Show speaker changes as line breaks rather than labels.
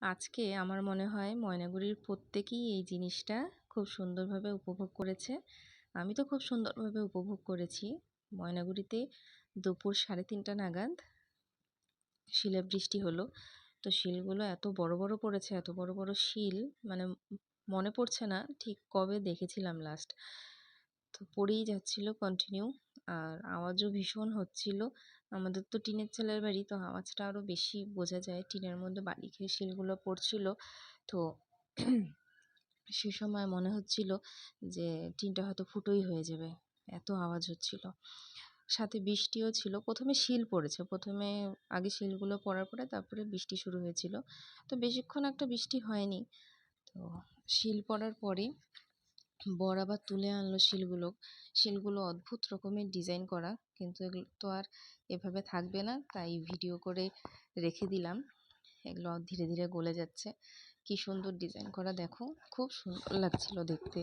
আজকে আমার মনে হয় ময়নাগুড়ির প্রত্যেকেই এই জিনিসটা খুব সুন্দরভাবে উপভোগ করেছে। আমি তো খুব সুন্দরভাবে উপভোগ করেছি। ময়নাগুড়িতে দুপুর 3:30 নাগাদ শিলাবৃষ্টি হলো। তো শিলগুলো এত বড় বড় পড়েছে, এত বড় বড় শিল, মানে মনে পড়ছে না ঠিক কবে দেখেছিলাম লাস্ট। তো পড়েই যাচ্ছিল কন্টিনিউ, আর আওয়াজও ভীষণ হচ্ছিল। আমাদের তো টিনের চালের বাড়ি, তো আওয়াজটা আরও বেশি বোঝা যায়। টিনের মধ্যে বালি খেয়ে শিলগুলো পড়ছিল। তো সে সময় মনে হচ্ছিল যে টিনটা হয়তো ফুটোই হয়ে যাবে, এত আওয়াজ হচ্ছিল। সাথে বৃষ্টিও ছিল। প্রথমে শিল পড়েছে, আগে শিলগুলো পড়ার পরে তারপরে বৃষ্টি শুরু হয়েছিল। তো বেশিক্ষণ একটা বৃষ্টি হয়নি। তো শিল পড়ার পরে বর আবার তুলে আনলো শিলগুলো। শিলগুলো অদ্ভুত রকমের ডিজাইন করা, কিন্তু এগুলো তো আর এভাবে থাকবে না, তাই ভিডিও করে রেখে দিলাম। এগুলো ধীরে ধীরে গলে যাচ্ছে। কি সুন্দর ডিজাইন করা দেখো, খুব সুন্দর লাগছিল দেখতে।